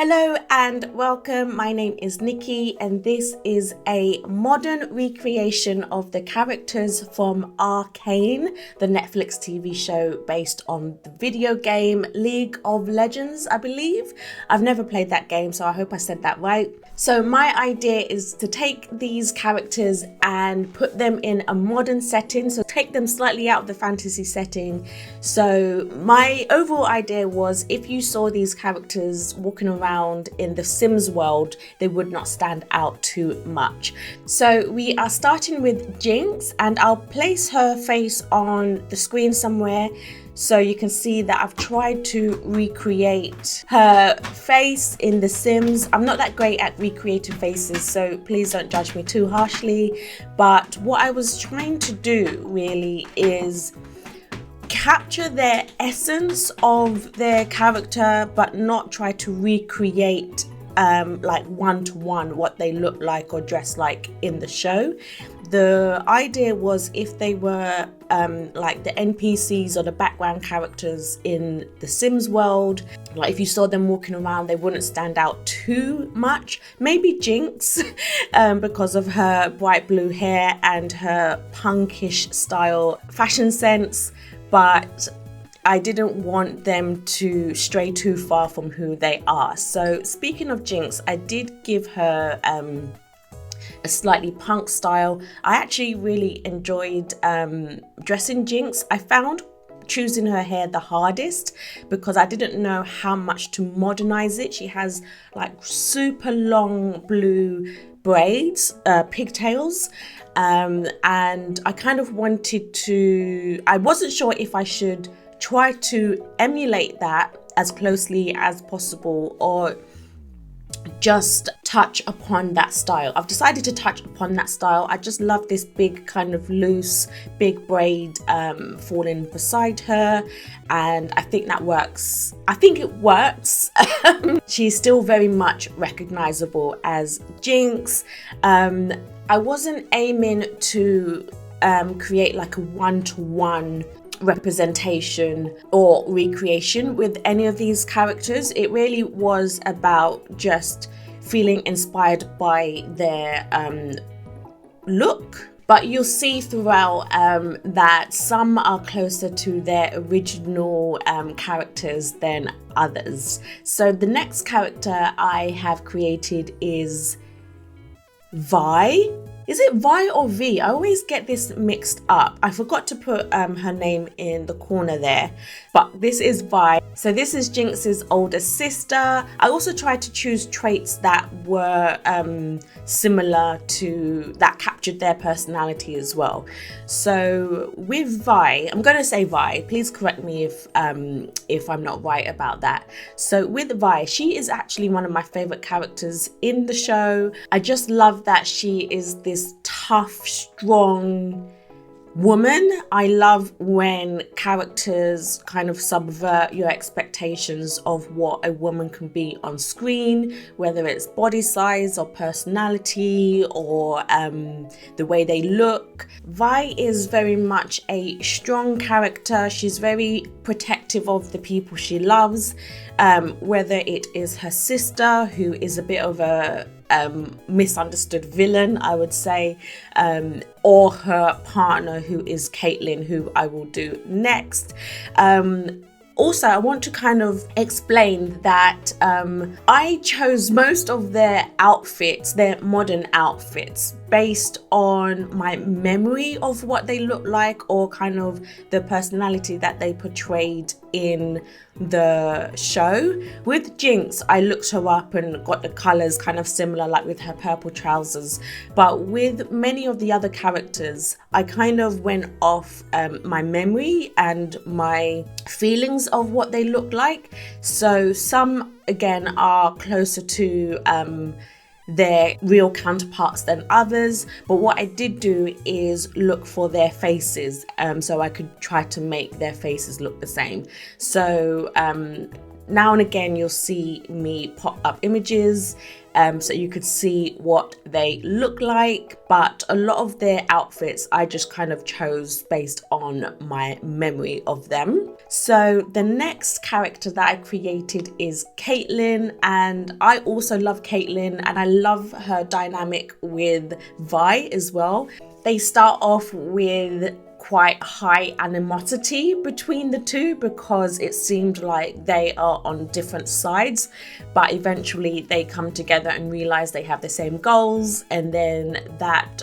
Hello and welcome. My name is Nikki and this is a modern recreation of the characters from Arcane, the Netflix TV show based on the video game League of Legends, I believe. I've never played that game, so I hope I said that right. So my idea is to take these characters and put them in a modern setting, so take them slightly out of the fantasy setting. So my overall idea was if you saw these characters walking around in the Sims world, they would not stand out too much. So we are starting with Jinx, and I'll place her face on the screen somewhere so you can see that I've tried to recreate her face in The Sims. I'm not that great at recreating faces, so please don't judge me too harshly. But what I was trying to do really is capture their essence of their character, but not try to recreate like one-to-one what they look like or dress like in the show. The idea was if they were like the NPCs or the background characters in the Sims world, like if you saw them walking around, they wouldn't stand out too much. Maybe Jinx because of her bright blue hair and her punkish style fashion sense, but I didn't want them to stray too far from who they are. So speaking of Jinx, I did give her a slightly punk style. I actually really enjoyed dressing Jinx. I found choosing her hair the hardest because I didn't know how much to modernize it. She has like super long blue braids, pigtails, and I kind of wanted to, I wasn't sure if I should try to emulate that as closely as possible or just touch upon that style. I've decided to touch upon that style. I just love this big kind of loose big braid falling beside her, and I think that works. I think it works. She's still very much recognizable as Jinx. I wasn't aiming to create like a one-to-one representation or recreation with any of these characters. It really was about just feeling inspired by their look. But you'll see throughout that some are closer to their original characters than others. So the next character I have created is Vi. Is it Vi or V? I always get this mixed up. I forgot to put her name in the corner there, but this is Vi. So this is Jinx's older sister. I also tried to choose traits that were similar to, that captured their personality as well. So with Vi, I'm going to say Vi. Please correct me if I'm not right about that. So with Vi, she is actually one of my favorite characters in the show. I just love that she is this tough, strong woman. I love when characters kind of subvert your expectations of what a woman can be on screen, whether it's body size or personality or the way they look. Vi is very much a strong character. She's very protective of the people she loves, whether it is her sister, who is a bit of a misunderstood villain, I would say, or her partner, who is Caitlyn, who I will do next. Also, I want to kind of explain that I chose most of their outfits, their modern outfits, based on my memory of what they look like or kind of the personality that they portrayed in the show. With Jinx, I looked her up and got the colors kind of similar, like with her purple trousers. But with many of the other characters, I kind of went off my memory and my feelings of what they look like. So some, again, are closer to their real counterparts than others, but what I did do is look for their faces, so I could try to make their faces look the same. So now and again you'll see me pop up images so you could see what they look like, but a lot of their outfits I just kind of chose based on my memory of them. So the next character that I created is Caitlyn, and I also love Caitlyn, and I love her dynamic with Vi as well. They start off with quite high animosity between the two because it seemed like they are on different sides, but eventually they come together and realize they have the same goals, and then that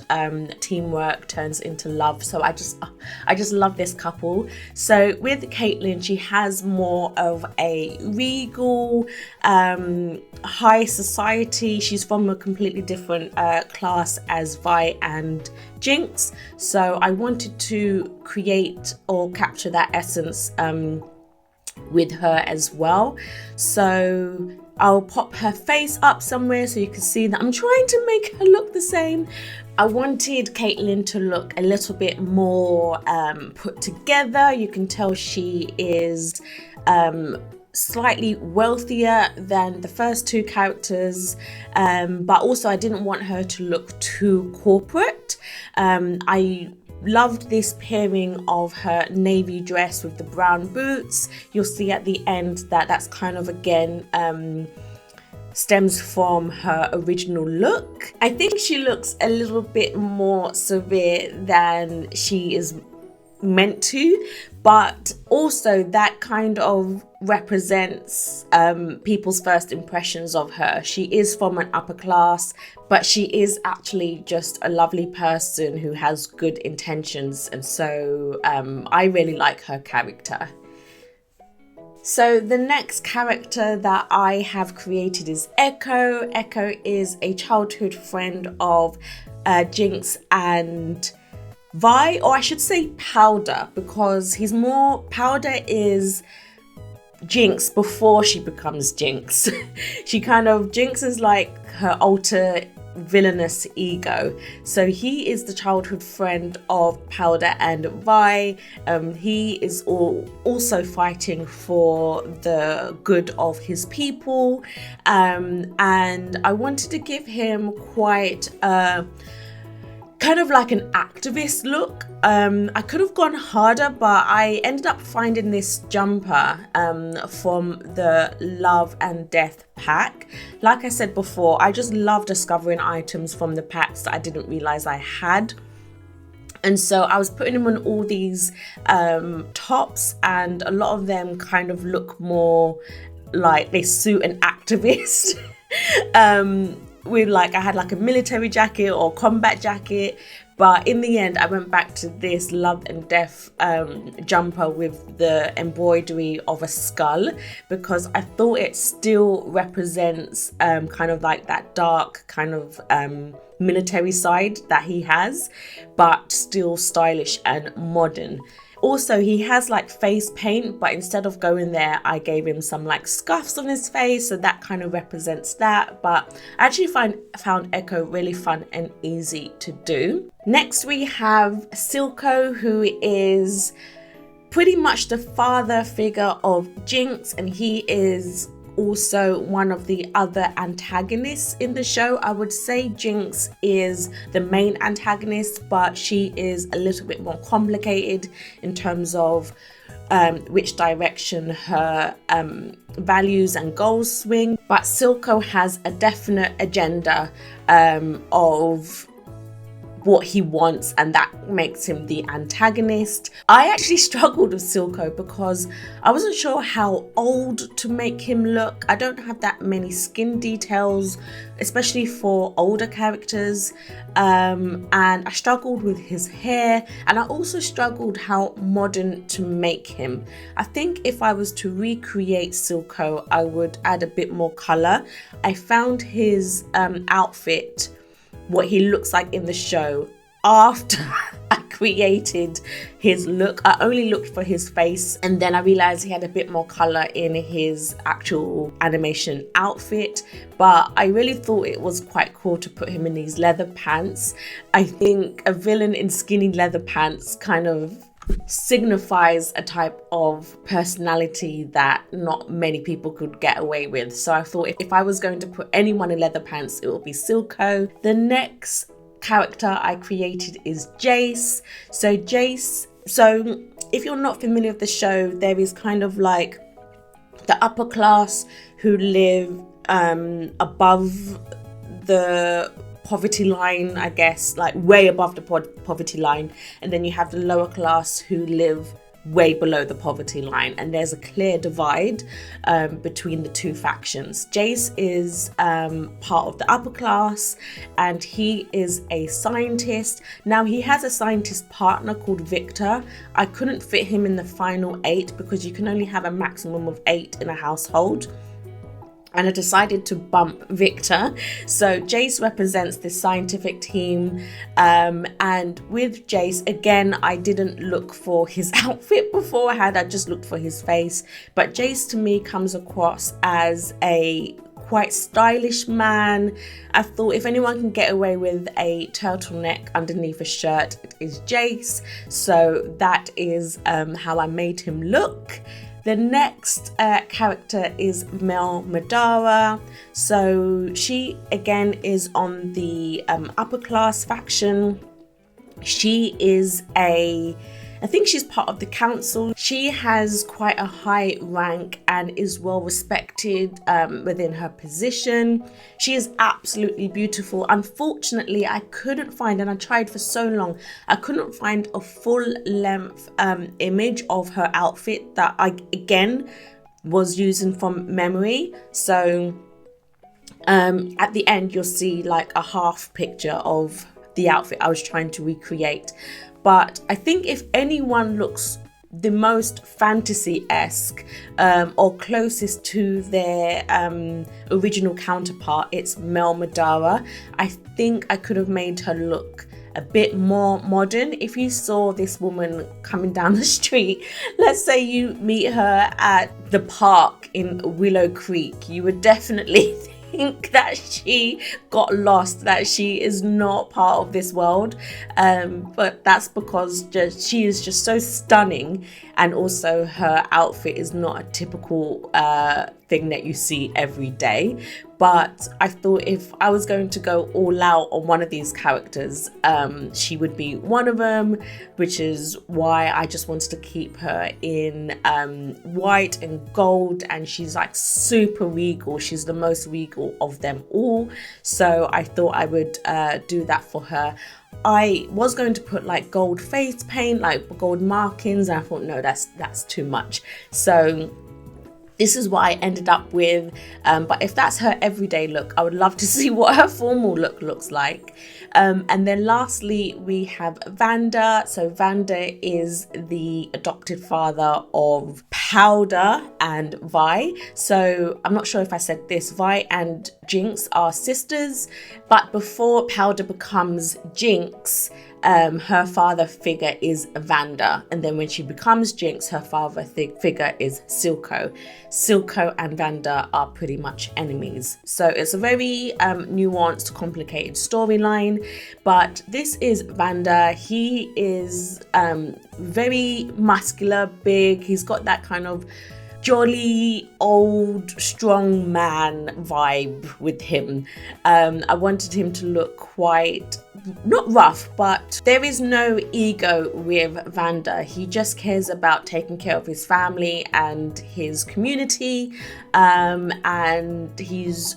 teamwork turns into love. So I just love this couple. So with Caitlyn, she has more of a regal, high society. She's from a completely different class as Vi and Jinx, so I wanted to create or capture that essence with her as well. So I'll pop her face up somewhere so you can see that I'm trying to make her look the same. I wanted Caitlyn to look a little bit more put together. You can tell she is slightly wealthier than the first two characters, but also I didn't want her to look too corporate. I loved this pairing of her navy dress with the brown boots. You'll see at the end that that's kind of again stems from her original look. I think she looks a little bit more severe than she is meant to, but also that kind of represents people's first impressions of her. She is from an upper class, but she is actually just a lovely person who has good intentions, and so I really like her character. So the next character that I have created is Echo. Echo is a childhood friend of Jinx and Vi, or I should say Powder, because Powder is Jinx before she becomes Jinx. Jinx is like her alter villainous ego. So he is the childhood friend of Powder and Vi. He is also fighting for the good of his people, and I wanted to give him quite a kind of like an activist look. I could have gone harder, but I ended up finding this jumper from the Love and Death pack. Like I said before, I just love discovering items from the packs that I didn't realize I had. And so I was putting them on all these tops, and a lot of them kind of look more like they suit an activist. With I had like a military jacket or combat jacket, but in the end I went back to this Love and Death jumper with the embroidery of a skull, because I thought it still represents kind of like that dark kind of military side that he has, but still stylish and modern. Also, he has like face paint, but instead of going there, I gave him some like scuffs on his face, so that kind of represents that. But I actually found Echo really fun and easy to do. Next, we have Silco, who is pretty much the father figure of Jinx, and he is also one of the other antagonists in the show. I would say Jinx is the main antagonist, but she is a little bit more complicated in terms of which direction her values and goals swing. But Silco has a definite agenda of what he wants, and that makes him the antagonist. I actually struggled with Silco because I wasn't sure how old to make him look. I don't have that many skin details, especially for older characters, and I struggled with his hair, and I also struggled how modern to make him. I think if I was to recreate Silco, I would add a bit more color. I found his outfit, what he looks like in the show, after I created his look. I only looked for his face, and then I realized he had a bit more color in his actual animation outfit. But I really thought it was quite cool to put him in these leather pants. I think a villain in skinny leather pants kind of signifies a type of personality that not many people could get away with. So I thought if I was going to put anyone in leather pants, it would be Silco. The next character I created is Jace. So Jace, so if you're not familiar with the show, there is kind of like the upper class who live above the poverty line, I guess, like way above the poverty line, and then you have the lower class who live way below the poverty line, and there's a clear divide between the two factions. Jace is part of the upper class, and he is a scientist. Now he has a scientist partner called Victor. I couldn't fit him in the final 8 because you can only have a maximum of 8 in a household, and I decided to bump Victor. So Jace represents this scientific team, and with Jace, again, I didn't look for his outfit beforehand, I just looked for his face. But Jace to me comes across as a quite stylish man. I thought if anyone can get away with a turtleneck underneath a shirt, it is Jace. So that is how I made him look. The next character is Mel Madara. So she again is on the upper class faction. She is I think she's part of the council. She has quite a high rank and is well respected within her position. She is absolutely beautiful. Unfortunately, I couldn't find, and I tried for so long, I couldn't find a full length image of her outfit that I, again, was using from memory. So at the end, you'll see like a half picture of the outfit I was trying to recreate. But I think if anyone looks the most fantasy-esque or closest to their original counterpart, it's Mel Madara. I think I could have made her look a bit more modern. If you saw this woman coming down the street, let's say you meet her at the park in Willow Creek, you would definitely think that she got lost, that she is not part of this world, but that's because she is just so stunning, and also her outfit is not a typical thing that you see every day. But I thought if I was going to go all out on one of these characters, she would be one of them, which is why I just wanted to keep her in white and gold, and she's like super regal. She's the most regal of them all, so I thought I would do that for her. I was going to put like gold face paint, like gold markings, and I thought no, that's too much. So this is what I ended up with, but if that's her everyday look, I would love to see what her formal look looks like. And then lastly, we have Vanda. So Vanda is the adopted father of Powder and Vi. So I'm not sure if I said this, Vi and Jinx are sisters, but before Powder becomes Jinx, her father figure is Vanda, and then when she becomes Jinx, her father figure is Silco. Silco and Vanda are pretty much enemies, so it's a very nuanced, complicated storyline. But this is Vanda. He is very muscular, big. He's got that kind of jolly old strong man vibe with him. I wanted him to look quite, not rough, but there is no ego with Vanda. He just cares about taking care of his family and his community, and he's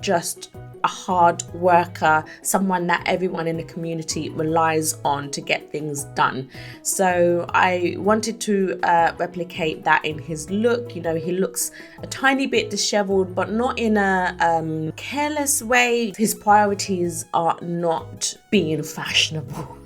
just a hard worker, someone that everyone in the community relies on to get things done. So I wanted to replicate that in his look. You know, he looks a tiny bit disheveled, but not in a careless way. His priorities are not being fashionable.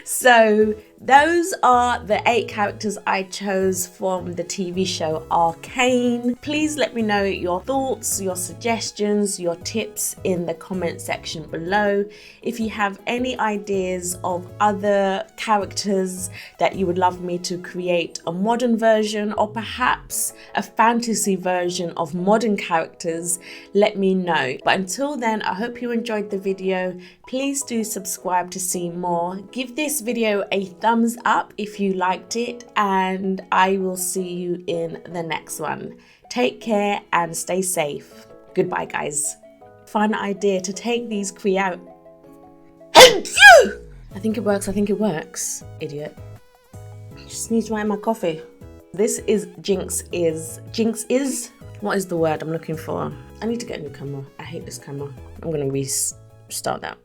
So those are the 8 characters I chose from the TV show Arcane. Please let me know your thoughts, your suggestions, your tips in the comment section below. If you have any ideas of other characters that you would love me to create a modern version, or perhaps a fantasy version of modern characters, let me know. But until then, I hope you enjoyed the video. Please do subscribe to see more. Give this video a thumbs thumbs up if you liked it, and I will see you in the next one. Take care and stay safe. Goodbye, guys. Fun idea to take these out. I think it works. I think it works. Idiot. Just need to write my coffee. This is Jinx is. What is the word I'm looking for? I need to get a new camera. I hate this camera. I'm gonna restart that.